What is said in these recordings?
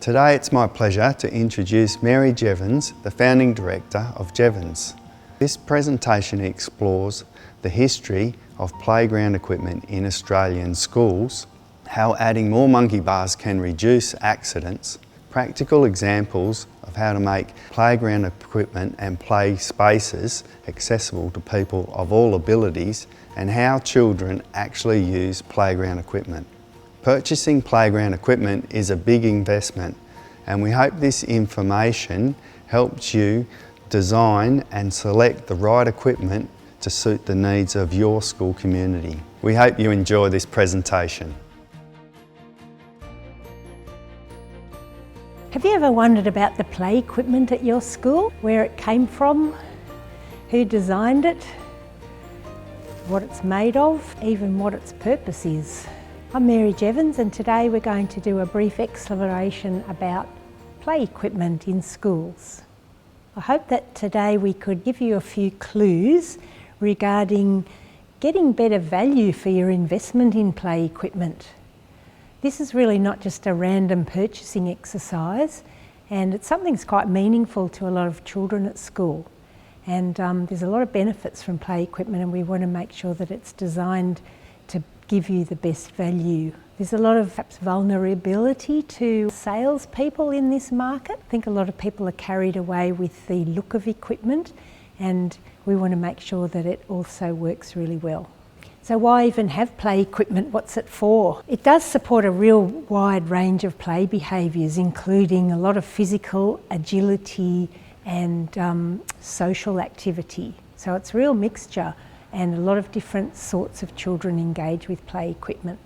Today it's my pleasure to introduce Mary Jeavons, the founding director of Jeavons. This presentation explores the history of playground equipment in Australian schools, how adding more monkey bars can reduce accidents, practical examples of how to make playground equipment and play spaces accessible to people of all abilities, and how children actually use playground equipment. Purchasing playground equipment is a big investment, and we hope this information helps you design and select the right equipment to suit the needs of your school community. We hope you enjoy this presentation. Have you ever wondered about the play equipment at your school? Where it came from, who designed it, what it's made of, even what its purpose is? I'm Mary Jeavons, and today we're going to do a brief exploration about play equipment in schools. I hope that today we could give you a few clues regarding getting better value for your investment in play equipment. This is really not just a random purchasing exercise, and it's something that's quite meaningful to a lot of children at school. And there's a lot of benefits from play equipment, and we want to make sure that it's designed to give you the best value. There's a lot of perhaps vulnerability to salespeople in this market. I think a lot of people are carried away with the look of equipment, and we want to make sure that it also works really well. So why even have play equipment? What's it for? It does support a real wide range of play behaviours, including a lot of physical agility and social activity. So it's a real mixture, and a lot of different sorts of children engage with play equipment.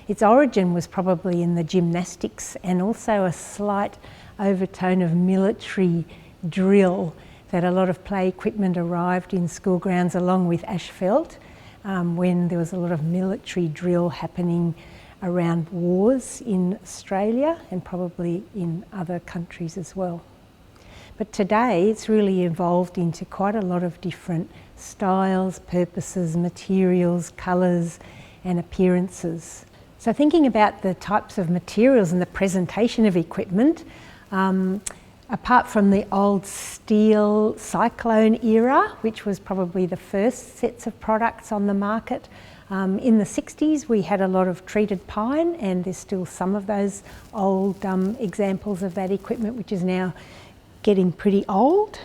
Its origin was probably in the gymnastics and also a slight overtone of military drill, that a lot of play equipment arrived in school grounds along with asphalt when there was a lot of military drill happening around wars in Australia and probably in other countries as well. But today it's really evolved into quite a lot of different styles, purposes, materials, colours and appearances. So thinking about the types of materials and the presentation of equipment, apart from the old steel cyclone era, which was probably the first sets of products on the market, in the 60s we had a lot of treated pine, and there's still some of those old examples of that equipment, which is now getting pretty old.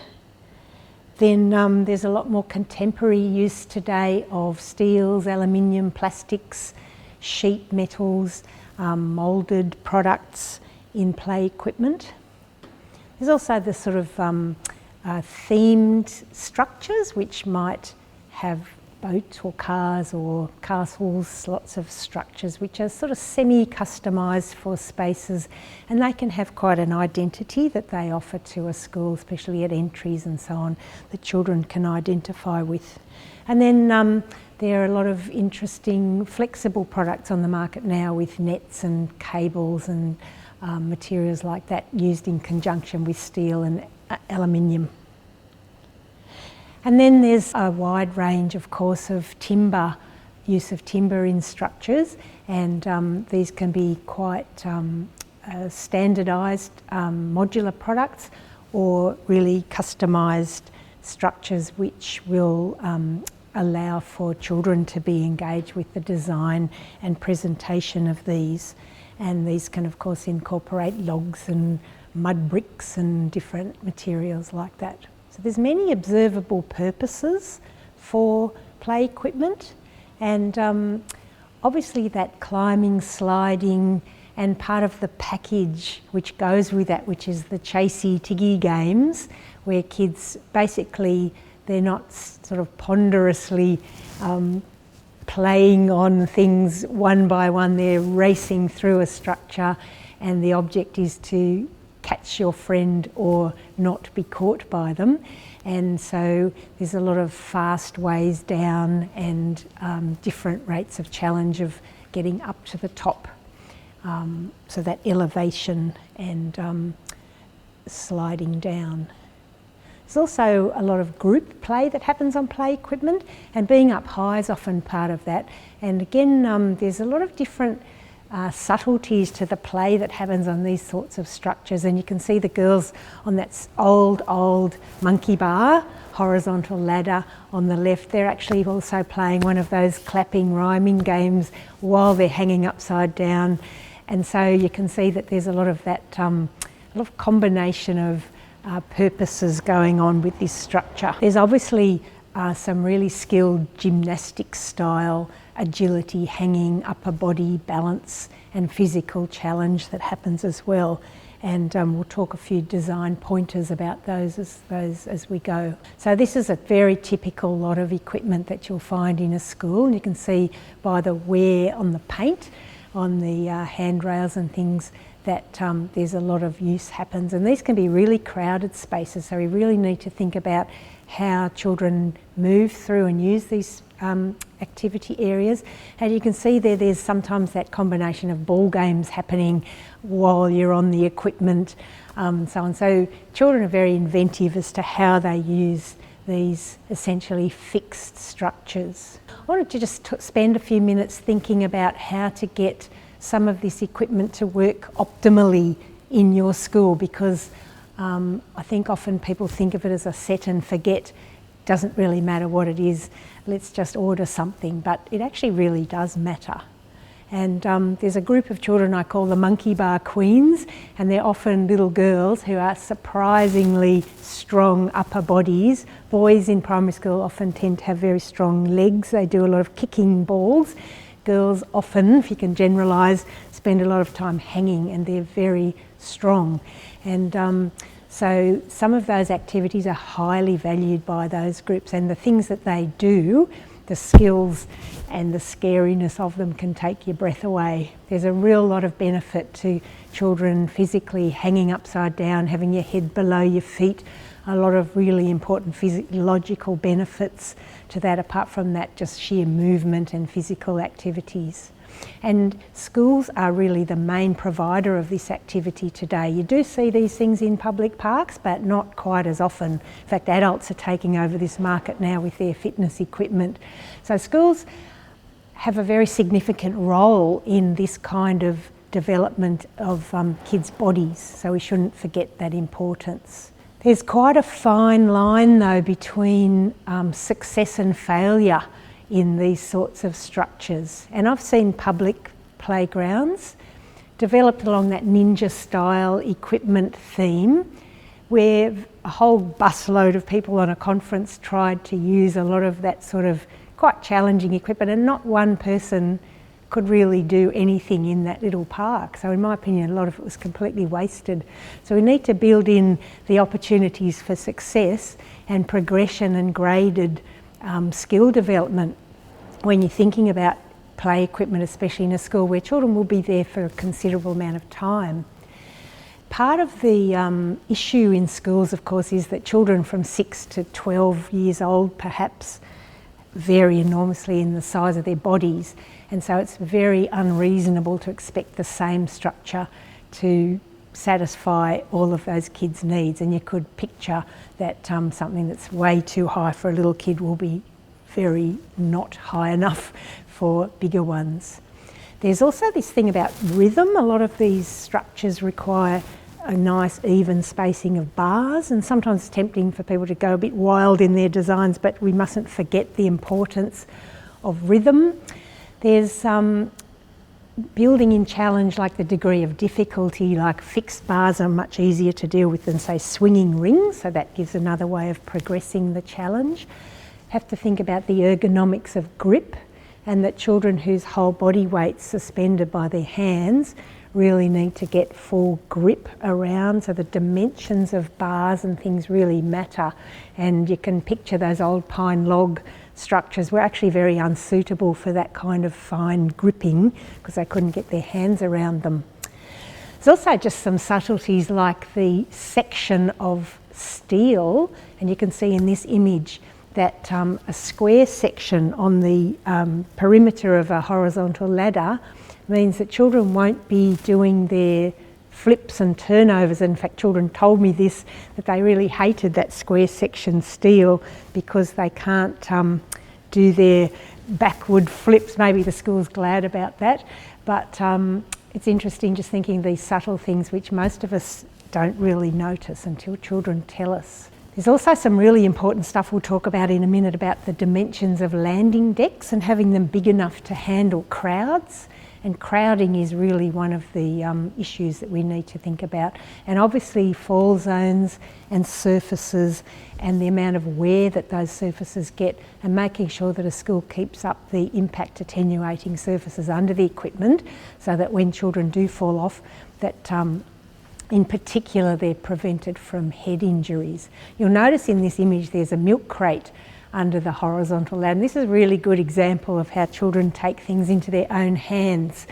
Then there's a lot more contemporary use today of steels, aluminium, plastics, sheet metals, moulded products in play equipment. There's also the sort of themed structures, which might have boats or cars or castles, lots of structures which are sort of semi-customised for spaces, and they can have quite an identity that they offer to a school, especially at entries and so on, that children can identify with. And then there are a lot of interesting flexible products on the market now with nets and cables and materials like that used in conjunction with steel and aluminium. And then there's a wide range, of course, of timber, use of timber in structures, and these can be quite standardised modular products, or really customised structures which will allow for children to be engaged with the design and presentation of these. And these can of course incorporate logs and mud bricks and different materials like that. So there's many observable purposes for play equipment, and obviously that climbing, sliding, and part of the package which goes with that, which is the chasey tiggy games, where kids basically, they're not sort of ponderously playing on things one by one, they're racing through a structure, and the object is to catch your friend or not be caught by them. And so there's a lot of fast ways down and different rates of challenge of getting up to the top. So that elevation and sliding down. There's also a lot of group play that happens on play equipment, and being up high is often part of that. And again, there's a lot of different subtleties to the play that happens on these sorts of structures. And you can see the girls on that old monkey bar, horizontal ladder on the left. They're actually also playing one of those clapping rhyming games while they're hanging upside down. And so you can see that there's a lot of that, a lot of combination of purposes going on with this structure. There's obviously some really skilled gymnastic style agility, hanging, upper body balance and physical challenge that happens as well. And we'll talk a few design pointers about those as we go. So this is a very typical lot of equipment that you'll find in a school. And you can see by the wear on the paint, on the handrails and things, that there's a lot of use happens. And these can be really crowded spaces, so we really need to think about how children move through and use these activity areas. And you can see there's sometimes that combination of ball games happening while you're on the equipment, so on. So children are very inventive as to how they use these essentially fixed structures. I wanted to just spend a few minutes thinking about how to get some of this equipment to work optimally in your school, because I think often people think of it as a set and forget. Doesn't really matter what it is, let's just order something, but it actually really does matter. And there's a group of children I call the monkey bar queens, and they're often little girls who are surprisingly strong upper bodies. Boys in primary school often tend to have very strong legs. They do a lot of kicking balls. Girls often, if you can generalise, spend a lot of time hanging, and they're very strong. And so some of those activities are highly valued by those groups, and the things that they do, the skills and the scariness of them, can take your breath away. There's a real lot of benefit to children physically hanging upside down, having your head below your feet, a lot of really important physiological benefits to that, apart from that just sheer movement and physical activities. And schools are really the main provider of this activity today. You do see these things in public parks, but not quite as often. In fact, adults are taking over this market now with their fitness equipment. So schools have a very significant role in this kind of development of kids' bodies, so we shouldn't forget that importance. There's quite a fine line though between success and failure in these sorts of structures. And I've seen public playgrounds developed along that ninja style equipment theme, where a whole busload of people on a conference tried to use a lot of that sort of quite challenging equipment, and not one person could really do anything in that little park. So in my opinion, a lot of it was completely wasted. So we need to build in the opportunities for success and progression and graded skill development when you're thinking about play equipment, especially in a school where children will be there for a considerable amount of time. Part of the issue in schools, of course, is that children from 6 to 12 years old perhaps vary enormously in the size of their bodies, and so it's very unreasonable to expect the same structure to satisfy all of those kids' needs. And you could picture that something that's way too high for a little kid will be very not high enough for bigger ones. There's also this thing about rhythm. A lot of these structures require a nice even spacing of bars, and sometimes it's tempting for people to go a bit wild in their designs, but we mustn't forget the importance of rhythm. There's building in challenge, like the degree of difficulty, like fixed bars are much easier to deal with than, say, swinging rings, so that gives another way of progressing the challenge. Have to think about the ergonomics of grip, and that children whose whole body weight's suspended by their hands really need to get full grip around, so the dimensions of bars and things really matter. And you can picture those old pine log structures were actually very unsuitable for that kind of fine gripping because they couldn't get their hands around them. There's also just some subtleties like the section of steel, and you can see in this image that a square section on the perimeter of a horizontal ladder means that children won't be doing their flips and turnovers. In fact, children told me this, that they really hated that square section steel because they can't do their backward flips. Maybe the school's glad about that, but it's interesting just thinking these subtle things which most of us don't really notice until children tell us. There's also some really important stuff we'll talk about in a minute about the dimensions of landing decks and having them big enough to handle crowds. And crowding is really one of the issues that we need to think about. And obviously fall zones and surfaces and the amount of wear that those surfaces get, and making sure that a school keeps up the impact attenuating surfaces under the equipment so that when children do fall off, that in particular they're prevented from head injuries. You'll notice in this image there's a milk crate under the horizontal ladder. And this is a really good example of how children take things into their own hands.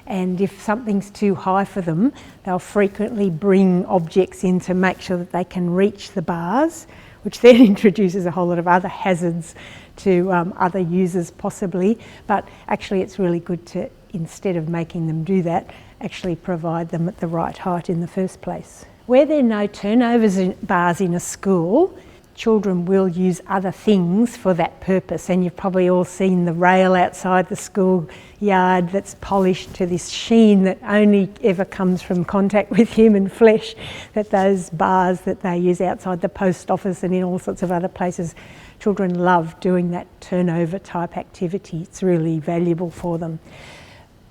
And if something's too high for them, they'll frequently bring objects in to make sure that they can reach the bars, which then introduces a whole lot of other hazards to other users possibly. But actually it's really good to, instead of making them do that, actually provide them at the right height in the first place. Where there are no turnovers bars in a school, children will use other things for that purpose, and you've probably all seen the rail outside the school yard that's polished to this sheen that only ever comes from contact with human flesh, that those bars that they use outside the post office and in all sorts of other places, children love doing that turnover type activity. It's really valuable for them.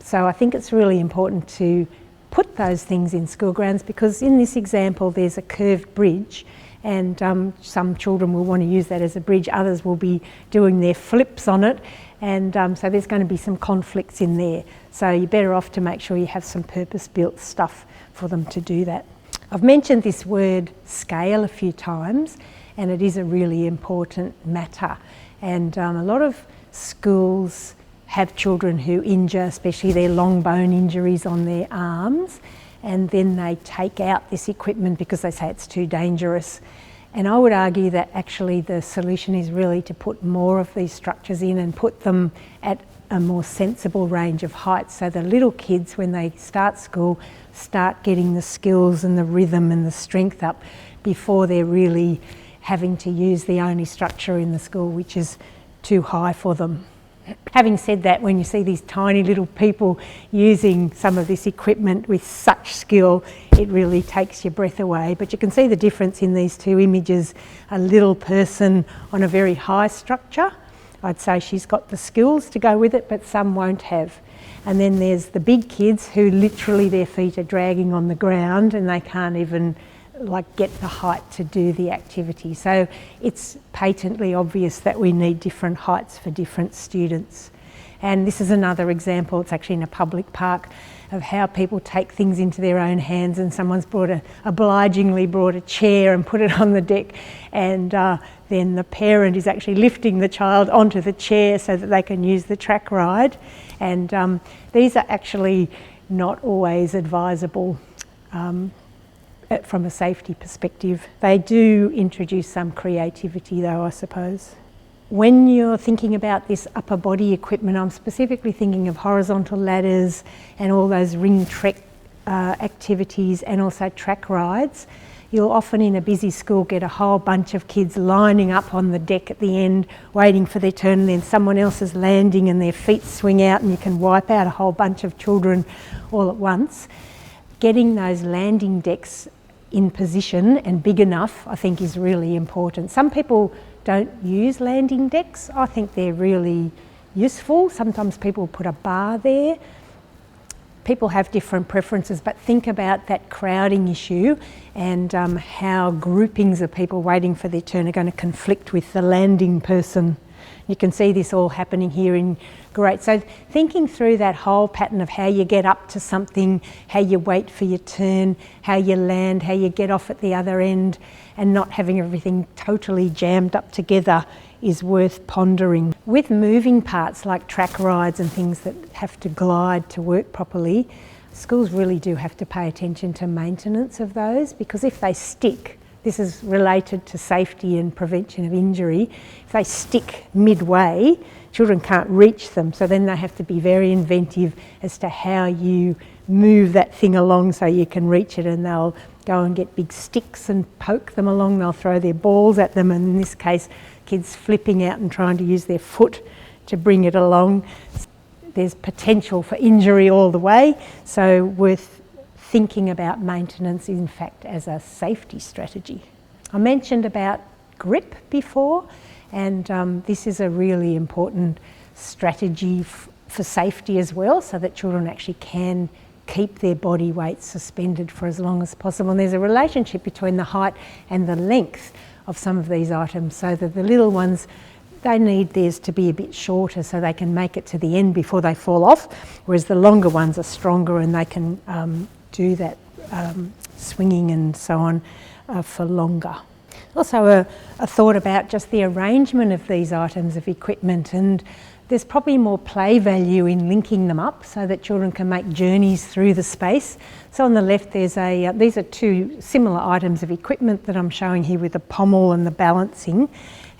So I think it's really important to put those things in school grounds, because in this example there's a curved bridge, and some children will want to use that as a bridge, others will be doing their flips on it, and so there's going to be some conflicts in there. So you're better off to make sure you have some purpose-built stuff for them to do that. I've mentioned this word scale a few times, and it is a really important matter. And a lot of schools have children who injure, especially their long bone injuries on their arms, and then they take out this equipment because they say it's too dangerous. And I would argue that actually the solution is really to put more of these structures in and put them at a more sensible range of heights, so the little kids, when they start school, start getting the skills and the rhythm and the strength up before they're really having to use the only structure in the school which is too high for them. Having said that, when you see these tiny little people using some of this equipment with such skill, it really takes your breath away. But you can see the difference in these two images. A little person on a very high structure, I'd say she's got the skills to go with it, but some won't have. And then there's the big kids who literally their feet are dragging on the ground and they can't even get the height to do the activity. So it's patently obvious that we need different heights for different students. And this is another example, it's actually in a public park, of how people take things into their own hands, and someone's obligingly brought a chair and put it on the deck, and then the parent is actually lifting the child onto the chair so that they can use the track ride. And these are actually not always advisable from a safety perspective. They do introduce some creativity though, I suppose. When you're thinking about this upper body equipment, I'm specifically thinking of horizontal ladders and all those ring trek activities, and also track rides. You'll often in a busy school get a whole bunch of kids lining up on the deck at the end waiting for their turn, and then someone else is landing and their feet swing out and you can wipe out a whole bunch of children all at once. Getting those landing decks in position and big enough, I think, is really important. Some people don't use landing decks. I think they're really useful. Sometimes people put a bar there. People have different preferences, but think about that crowding issue and how groupings of people waiting for their turn are going to conflict with the landing person. You can see this all happening here in Great. So thinking through that whole pattern of how you get up to something, how you wait for your turn, how you land, how you get off at the other end, and not having everything totally jammed up together is worth pondering. With moving parts like track rides and things that have to glide to work properly, schools really do have to pay attention to maintenance of those, because if they stick, this is related to safety and prevention of injury, if they stick midway, children can't reach them, so then they have to be very inventive as to how you move that thing along so you can reach it, and they'll go and get big sticks and poke them along, they'll throw their balls at them, and in this case kids flipping out and trying to use their foot to bring it along. There's potential for injury all the way, so worth thinking about maintenance, in fact, as a safety strategy. I mentioned about grip before, and this is a really important strategy for safety as well, so that children actually can keep their body weight suspended for as long as possible. And there's a relationship between the height and the length of some of these items, so that the little ones, they need theirs to be a bit shorter so they can make it to the end before they fall off, whereas the longer ones are stronger and they can do that swinging and so on for longer. Also a thought about just the arrangement of these items of equipment, and there's probably more play value in linking them up so that children can make journeys through the space. So on the left there's these are two similar items of equipment that I'm showing here with the pommel and the balancing,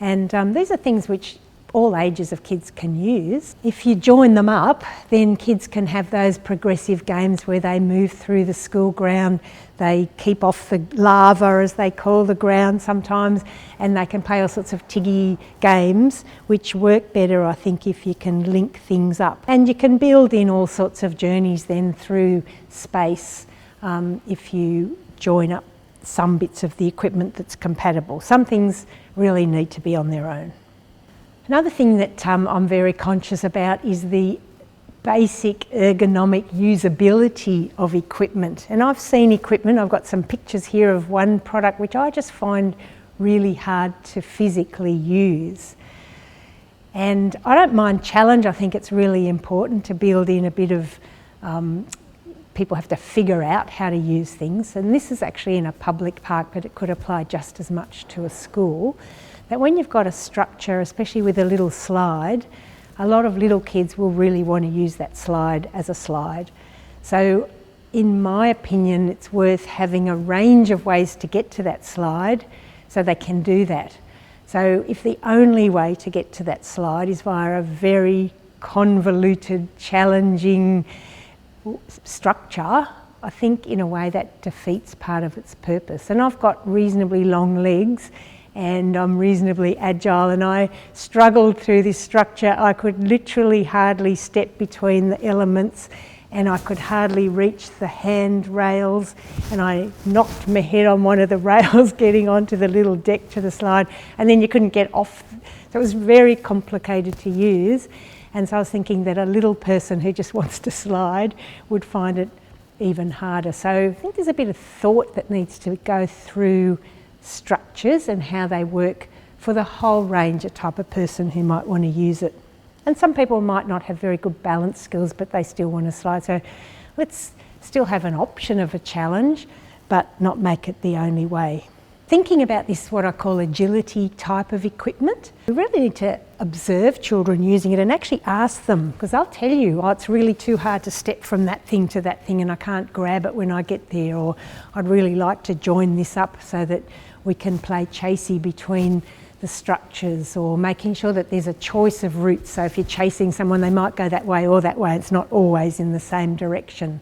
and these are things which all ages of kids can use. If you join them up, then kids can have those progressive games where they move through the school ground, they keep off the lava, as they call the ground sometimes, and they can play all sorts of tiggy games which work better, I think, if you can link things up. And you can build in all sorts of journeys then through space if you join up some bits of the equipment that's compatible. Some things really need to be on their own. Another thing that I'm very conscious about is the basic ergonomic usability of equipment. And I've seen equipment, I've got some pictures here of one product which I just find really hard to physically use. And I don't mind challenge, I think it's really important to build in a bit of, people have to figure out how to use things. And this is actually in a public park, but it could apply just as much to a school. That when you've got a structure, especially with a little slide, a lot of little kids will really want to use that slide as a slide. So in my opinion, it's worth having a range of ways to get to that slide so they can do that. So if the only way to get to that slide is via a very convoluted, challenging structure, I think in a way that defeats part of its purpose. And I've got reasonably long legs and I'm reasonably agile, and I struggled through this structure. I could literally hardly step between the elements, and I could hardly reach the handrails, and I knocked my head on one of the rails getting onto the little deck to the slide, and then you couldn't get off. So it was very complicated to use, and so I was thinking that a little person who just wants to slide would find it even harder. So I think there's a bit of thought that needs to go through structures and how they work for the whole range of type of person who might want to use it. And some people might not have very good balance skills, but they still want to slide. So let's still have an option of a challenge, but not make it the only way. Thinking about this, what I call agility type of equipment, we really need to observe children using it and actually ask them, because they'll tell you, oh, it's really too hard to step from that thing to that thing and I can't grab it when I get there, or I'd really like to join this up so that we can play chasey between the structures, or making sure that there's a choice of routes. So if you're chasing someone, they might go that way or that way. It's not always in the same direction.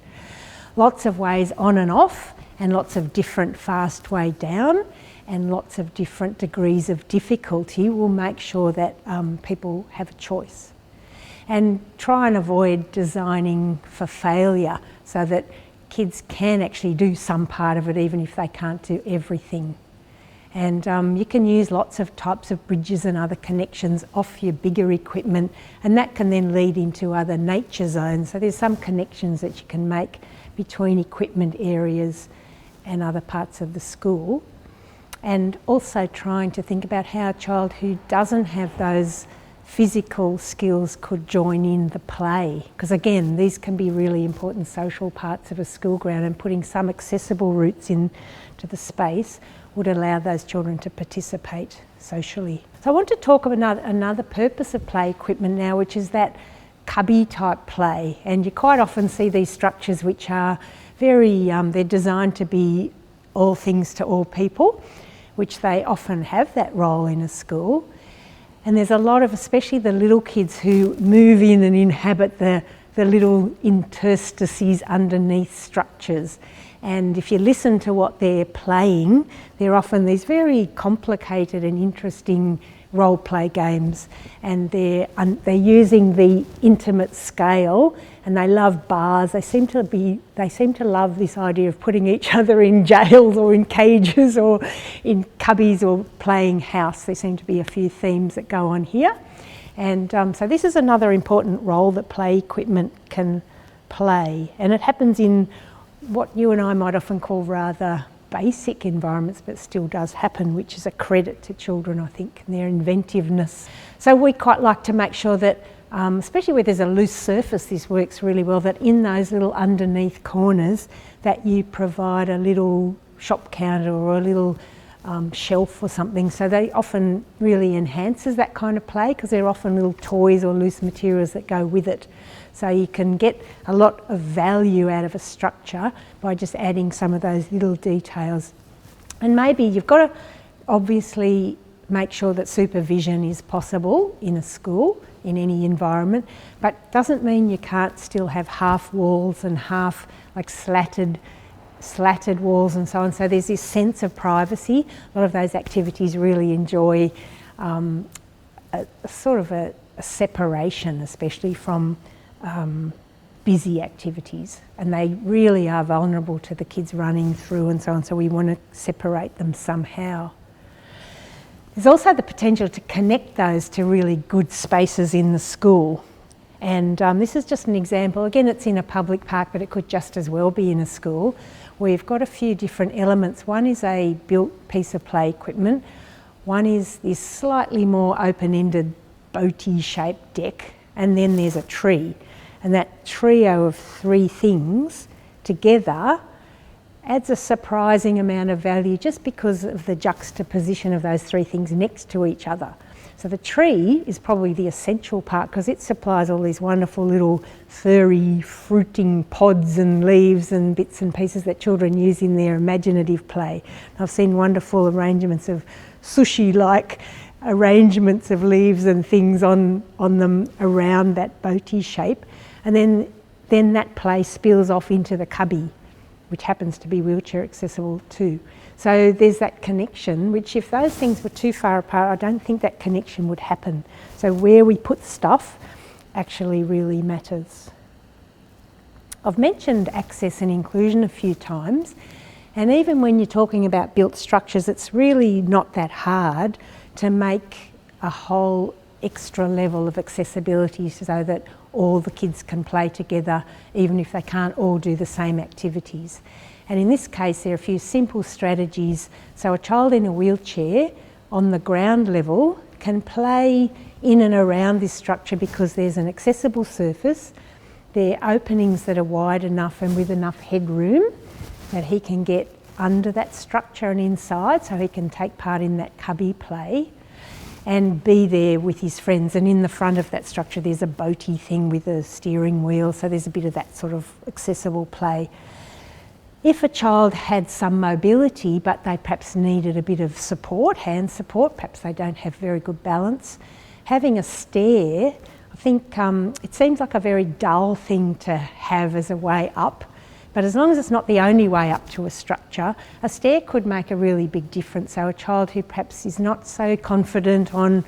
Lots of ways on and off, and lots of different fast way down, and lots of different degrees of difficulty will make sure that people have a choice. And try and avoid designing for failure so that kids can actually do some part of it even if they can't do everything. And you can use lots of types of bridges and other connections off your bigger equipment, and that can then lead into other nature zones. So there's some connections that you can make between equipment areas and other parts of the school. And also trying to think about how a child who doesn't have those physical skills could join in the play. Because again, these can be really important social parts of a school ground, and putting some accessible routes into the space would allow those children to participate socially. So I want to talk about another purpose of play equipment now, which is that cubby type play. And you quite often see these structures which are very, they're designed to be all things to all people, which they often have that role in a school. And there's a lot of, especially the little kids who move in and inhabit the little interstices underneath structures. And if you listen to what they're playing, they're often these very complicated and interesting role play games, and they're using the intimate scale, and they love bars. They seem to love this idea of putting each other in jails or in cages or in cubbies or playing house. There seem to be a few themes that go on here. And so this is another important role that play equipment can play, and it happens in what you and I might often call rather basic environments, but still does happen, which is a credit to children, I think, and their inventiveness. So we quite like to make sure that, especially where there's a loose surface, this works really well, that in those little underneath corners that you provide a little shop counter or a little shelf or something. So they often really enhances that kind of play, because they're often little toys or loose materials that go with it. So you can get a lot of value out of a structure by just adding some of those little details. And maybe you've got to obviously make sure that supervision is possible in a school, in any environment, but doesn't mean you can't still have half walls and half like slatted walls and so on. So there's this sense of privacy. A lot of those activities really enjoy a sort of a separation, especially from busy activities, and they really are vulnerable to the kids running through and so on, so we want to separate them somehow. There's also the potential to connect those to really good spaces in the school, and this is just an example. Again, it's in a public park, but it could just as well be in a school. We've got a few different elements. One is a built piece of play equipment. One is this slightly more open-ended boaty shaped deck, and then there's a tree. And that trio of three things together adds a surprising amount of value just because of the juxtaposition of those three things next to each other. So the tree is probably the essential part, because it supplies all these wonderful little furry fruiting pods and leaves and bits and pieces that children use in their imaginative play. I've seen wonderful arrangements of sushi-like arrangements of leaves and things on them around that boaty shape, and then that play spills off into the cubby, which happens to be wheelchair accessible too. So there's that connection, which if those things were too far apart, I don't think that connection would happen. So where we put stuff actually really matters. I've mentioned access and inclusion a few times, and even when you're talking about built structures, it's really not that hard to make a whole extra level of accessibility so that all the kids can play together, even if they can't all do the same activities. And in this case, there are a few simple strategies. So a child in a wheelchair on the ground level can play in and around this structure because there's an accessible surface. There are openings that are wide enough and with enough headroom that he can get under that structure and inside, so he can take part in that cubby play and be there with his friends. And in the front of that structure there's a boaty thing with a steering wheel, so there's a bit of that sort of accessible play. If a child had some mobility but they perhaps needed a bit of support, hand support, perhaps they don't have very good balance, having a stair, I think it seems like a very dull thing to have as a way up, but as long as it's not the only way up to a structure, a stair could make a really big difference. So a child who perhaps is not so confident on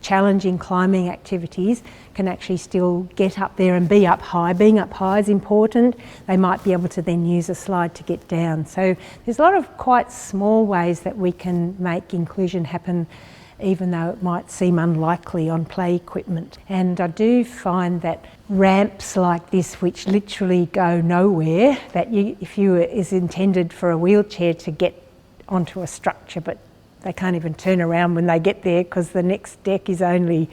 challenging climbing activities can actually still get up there and be up high. Being up high is important. They might be able to then use a slide to get down. So there's a lot of quite small ways that we can make inclusion happen, even though it might seem unlikely on play equipment. And I do find that ramps like this, which literally go nowhere, that is intended for a wheelchair to get onto a structure, but they can't even turn around when they get there because the next deck is only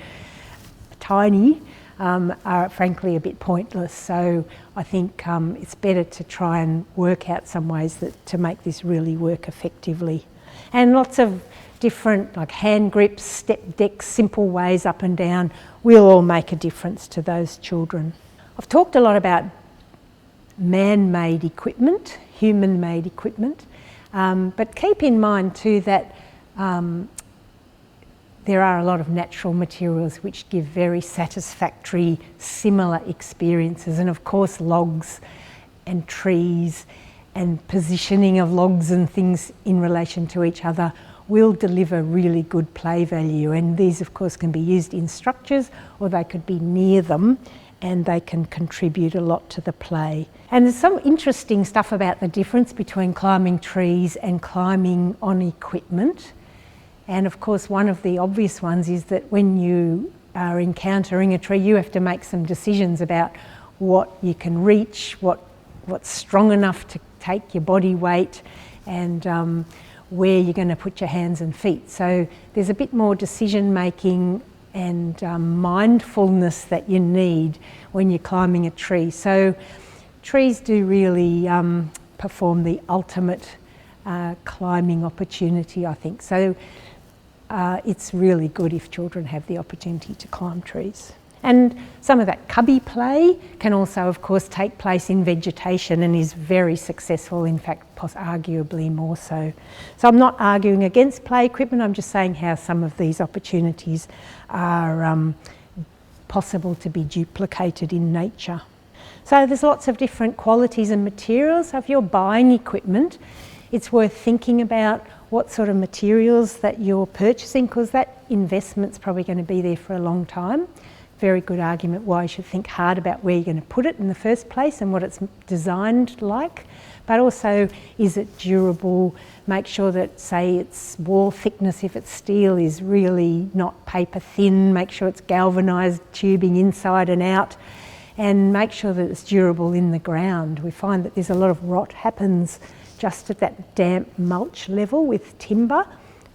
tiny, are frankly a bit pointless. So I think it's better to try and work out some ways to make this really work effectively. And lots of different like hand grips, step decks, simple ways up and down will all make a difference to those children. I've talked a lot about man-made equipment, human-made equipment, but keep in mind too that there are a lot of natural materials which give very satisfactory, similar experiences, and of course logs and trees and positioning of logs and things in relation to each other will deliver really good play value, and these of course can be used in structures or they could be near them, and they can contribute a lot to the play. And there's some interesting stuff about the difference between climbing trees and climbing on equipment. And of course one of the obvious ones is that when you are encountering a tree, you have to make some decisions about what you can reach, what's strong enough to take your body weight, and where you're going to put your hands and feet. So there's a bit more decision making and mindfulness that you need when you're climbing a tree. So trees do really perform the ultimate climbing opportunity, I think. So it's really good if children have the opportunity to climb trees. And some of that cubby play can also, of course, take place in vegetation and is very successful, in fact, arguably more so. So I'm not arguing against play equipment, I'm just saying how some of these opportunities are possible to be duplicated in nature. So there's lots of different qualities and materials. So if you're buying equipment, it's worth thinking about what sort of materials that you're purchasing, because that investment's probably going to be there for a long time. Very good argument why you should think hard about where you're going to put it in the first place and what it's designed like. But also, is it durable? Make sure that, say, its wall thickness, if it's steel, is really not paper thin. Make sure it's galvanised tubing inside and out, and make sure that it's durable in the ground. We find that there's a lot of rot happens just at that damp mulch level with timber.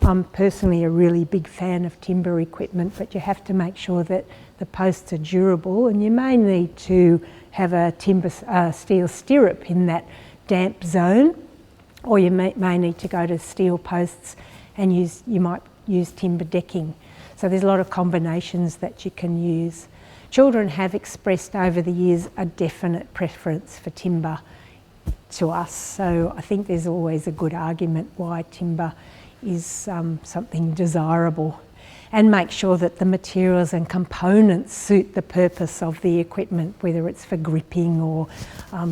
I'm personally a really big fan of timber equipment, but you have to make sure that the posts are durable, and you may need to have a steel stirrup in that damp zone, or you may need to go to steel posts and you might use timber decking. So there's a lot of combinations that you can use. Children have expressed over the years a definite preference for timber to us, so I think there's always a good argument why timber is something desirable. And make sure that the materials and components suit the purpose of the equipment, whether it's for gripping or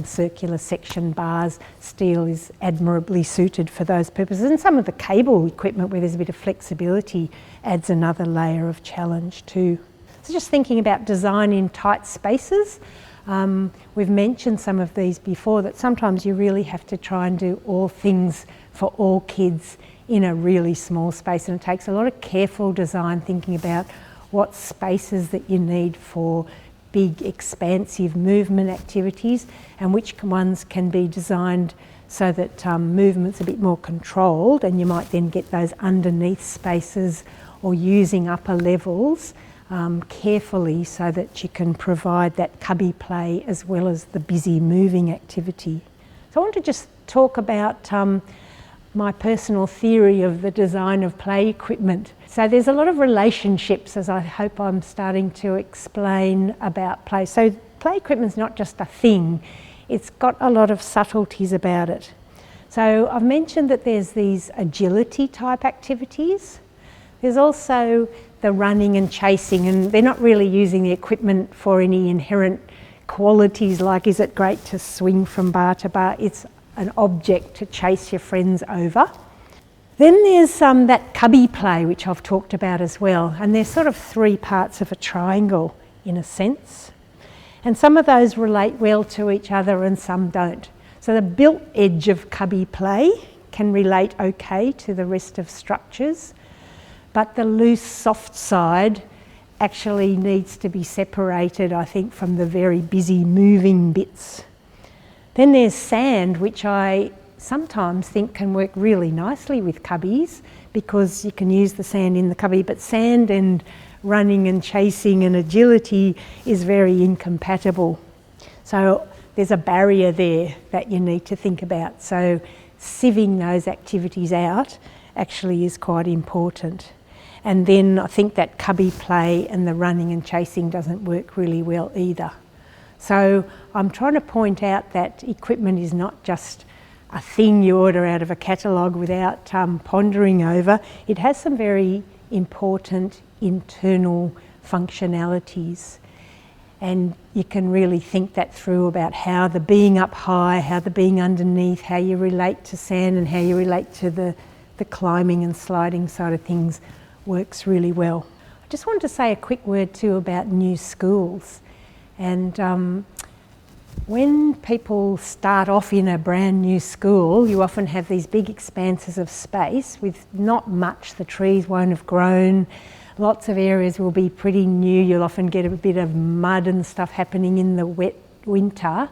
circular section bars. Steel is admirably suited for those purposes, and some of the cable equipment where there's a bit of flexibility adds another layer of challenge too. So just thinking about design in tight spaces, we've mentioned some of these before, that sometimes you really have to try and do all things for all kids in a really small space, and it takes a lot of careful design, thinking about what spaces that you need for big expansive movement activities and which ones can be designed so that movement's a bit more controlled, and you might then get those underneath spaces or using upper levels carefully so that you can provide that cubby play as well as the busy moving activity. So I want to just talk about my personal theory of the design of play equipment. So there's a lot of relationships, as I hope I'm starting to explain, about play. So play equipment's not just a thing, it's got a lot of subtleties about it. So I've mentioned that there's these agility type activities. There's also the running and chasing, and they're not really using the equipment for any inherent qualities like, is it great to swing from bar to bar? It's an object to chase your friends over. Then there's that cubby play, which I've talked about as well, and there's sort of three parts of a triangle in a sense, and some of those relate well to each other and some don't. So the built edge of cubby play can relate okay to the rest of structures, but the loose soft side actually needs to be separated, I think, from the very busy moving bits. Then there's sand, which I sometimes think can work really nicely with cubbies because you can use the sand in the cubby, but sand and running and chasing and agility is very incompatible. So there's a barrier there that you need to think about. So sieving those activities out actually is quite important. And then I think that cubby play and the running and chasing doesn't work really well either. So I'm trying to point out that equipment is not just a thing you order out of a catalogue without pondering over. It has some very important internal functionalities, and you can really think that through about how the being up high, how the being underneath, how you relate to sand and how you relate to the the climbing and sliding side of things works really well. I just wanted to say a quick word too about new schools. And when people start off in a brand new school, you often have these big expanses of space with not much. The trees won't have grown. Lots of areas will be pretty new. You'll often get a bit of mud and stuff happening in the wet winter.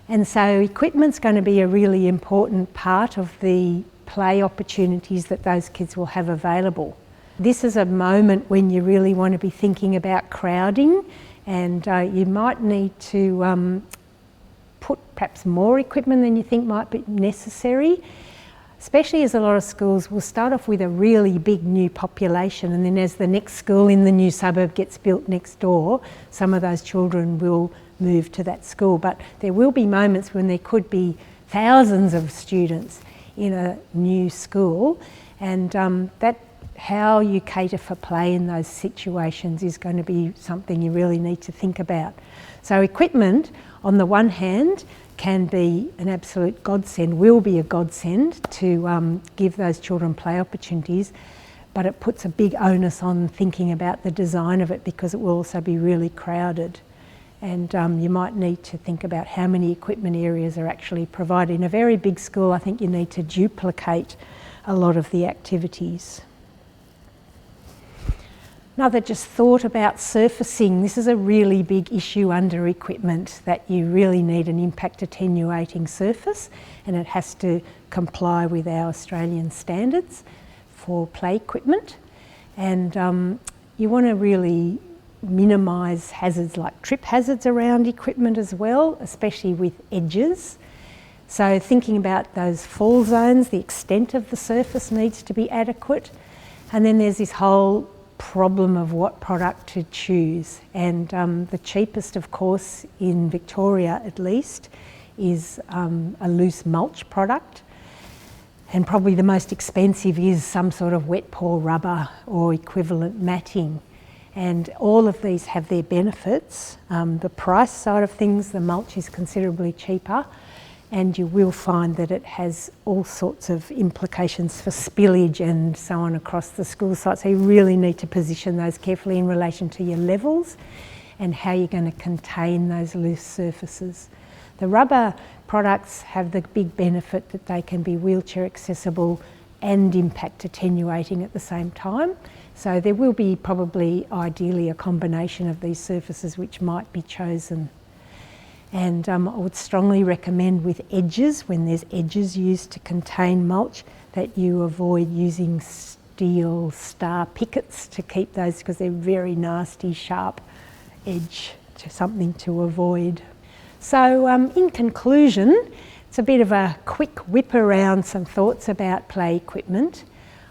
And so equipment's going to be a really important part of the play opportunities that those kids will have available. This is a moment when you really want to be thinking about crowding, and you might need to put perhaps more equipment than you think might be necessary, especially as a lot of schools will start off with a really big new population, and then as the next school in the new suburb gets built next door, some of those children will move to that school. But there will be moments when there could be thousands of students in a new school, and that how you cater for play in those situations is going to be something you really need to think about. So equipment, on the one hand, can be an absolute godsend, will be a godsend to give those children play opportunities, but it puts a big onus on thinking about the design of it, because it will also be really crowded. And you might need to think about how many equipment areas are actually provided. In a very big school, I think you need to duplicate a lot of the activities. Another just thought about surfacing. This is a really big issue under equipment, that you really need an impact attenuating surface, and it has to comply with our Australian standards for play equipment. And you want to really minimise hazards like trip hazards around equipment as well, especially with edges. So thinking about those fall zones, the extent of the surface needs to be adequate. And then there's this whole problem of what product to choose, and the cheapest, of course, in Victoria at least, is a loose mulch product, and probably the most expensive is some sort of wet pour rubber or equivalent matting. And all of these have their benefits. The price side of things, the mulch is considerably cheaper, and you will find that it has all sorts of implications for spillage and so on across the school site. So you really need to position those carefully in relation to your levels and how you're going to contain those loose surfaces. The rubber products have the big benefit that they can be wheelchair accessible and impact attenuating at the same time. So there will be probably ideally a combination of these surfaces which might be chosen. And I would strongly recommend with edges, when there's edges used to contain mulch, that you avoid using steel star pickets to keep those, because they're very nasty, sharp edge, to something to avoid. So in conclusion, it's a bit of a quick whip around some thoughts about play equipment.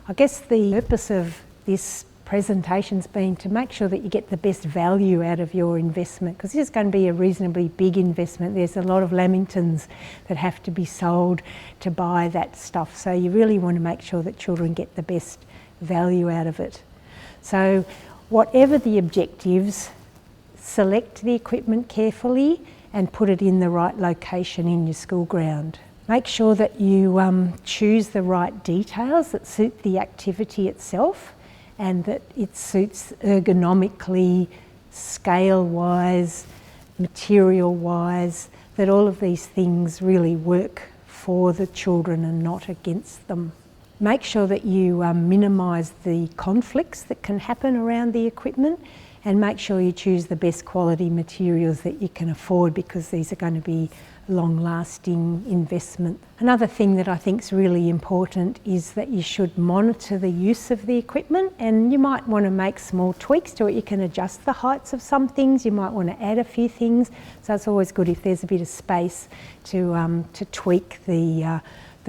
I guess the purpose of this presentation's been to make sure that you get the best value out of your investment, because this is going to be a reasonably big investment. There's a lot of lamingtons that have to be sold to buy that stuff, so you really want to make sure that children get the best value out of it. So whatever the objectives, select the equipment carefully and put it in the right location in your school ground. Make sure that you choose the right details that suit the activity itself, and that it suits ergonomically, scale-wise, material-wise, that all of these things really work for the children and not against them. Make sure that you minimise the conflicts that can happen around the equipment, and make sure you choose the best quality materials that you can afford, because these are going to be long-lasting investment. Another thing that I think is really important is that you should monitor the use of the equipment, and you might want to make small tweaks to it. You can adjust the heights of some things, you might want to add a few things, so it's always good if there's a bit of space to tweak the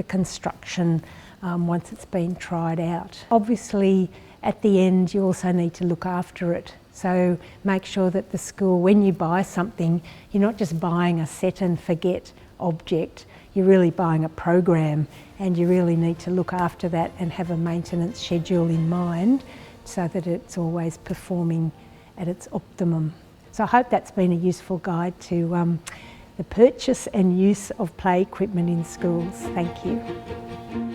construction once it's been tried out. Obviously, at the end you also need to look after it. So make sure that the school, when you buy something, you're not just buying a set and forget object, you're really buying a program, and you really need to look after that and have a maintenance schedule in mind so that it's always performing at its optimum. So I hope that's been a useful guide to the purchase and use of play equipment in schools. Thank you.